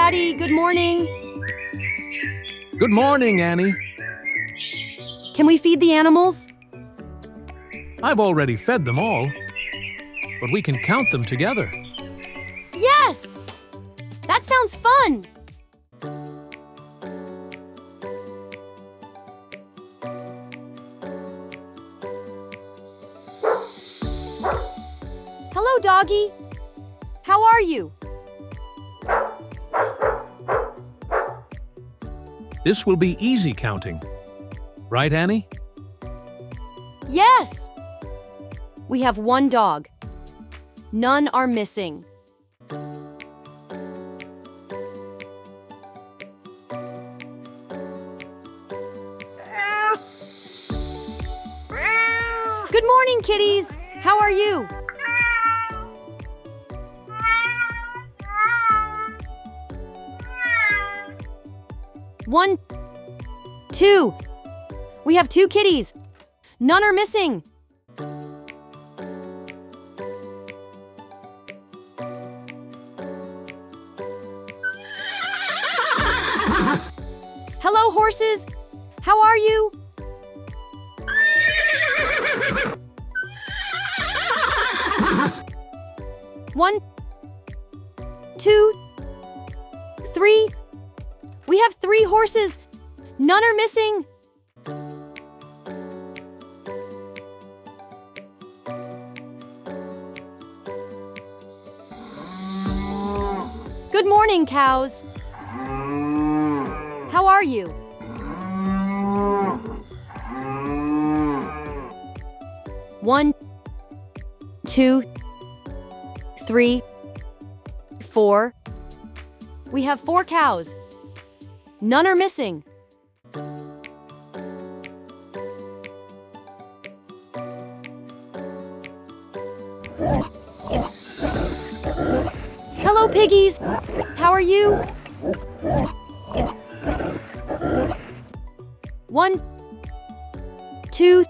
Daddy, good morning. Good morning, Annie. Can we feed the animals? I've already fed them all, but we can count them together. Yes! That sounds fun! Hello, doggy. How are you? This will be easy counting. Right, Annie? Yes! We have one dog. None are missing. Good morning, kitties. How are you? One, two. We have two kitties. None are missing. Hello, horses. How are you? One, two, three. We have three horses. None are missing. Good morning, cows. How are you? One, two, three, four. We have four cows. None are missing. Hello, piggies. How are you? One, two,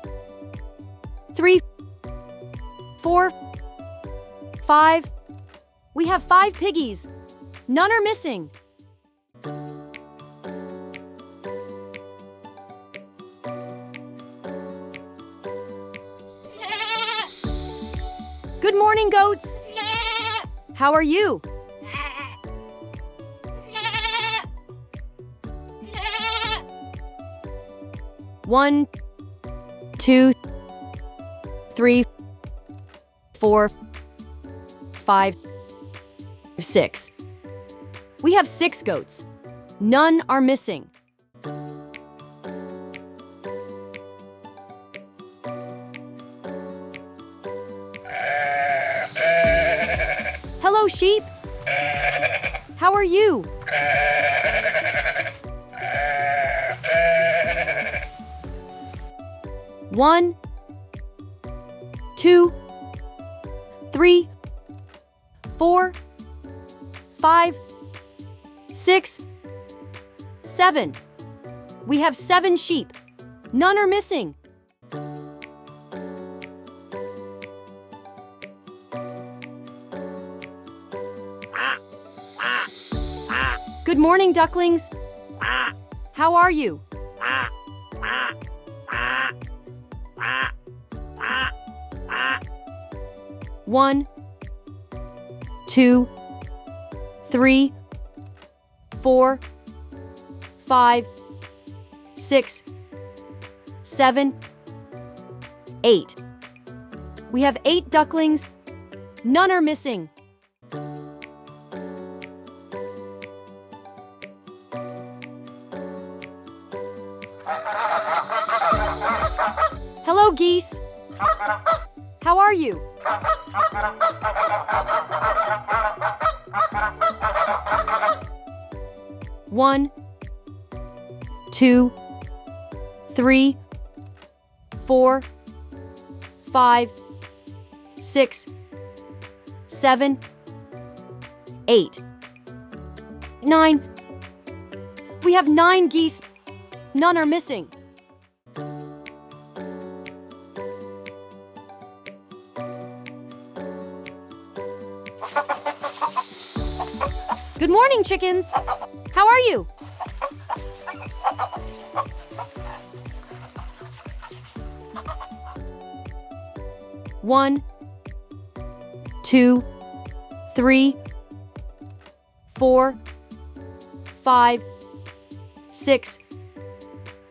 three, four, five. We have five piggies. None are missing. Good morning, goats. How are you? One, two, three, four, five, six. We have six goats. None are missing. Hello, sheep. How are you? One, two, three, four, five, six, seven. We have seven sheep. None are missing. Good morning, ducklings. How are you? One, two, three, four, five, six, seven, eight. We have 8 ducklings. None are missing. Hello, geese. How are you? One, two, three, 4, 5, 6, 7, 8, 9. We have 9 geese. None are missing. Good morning, chickens. How are you? One, 2, 3, 4, 5, 6,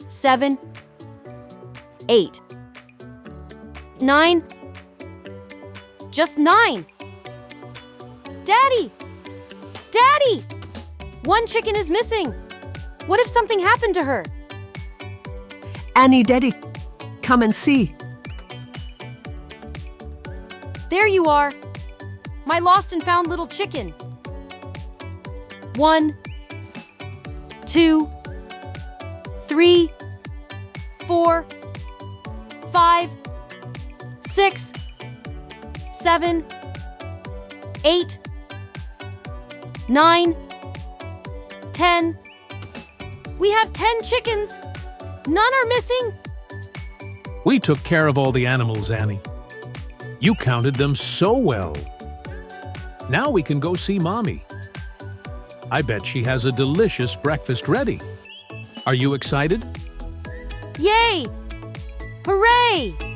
7, 8, 9. Just 9. Daddy! Daddy! One chicken is missing. What if something happened to her? Annie, Daddy, come and see. There you are. My lost and found little chicken. 1, 2, 3, 4, 5, 6, 7, 8, 9, 10. We have 10 chickens. None are missing. We took care of all the animals, Annie. You counted them so well. Now we can go see Mommy. I bet she has a delicious breakfast ready. Are you excited? Yay! Hooray!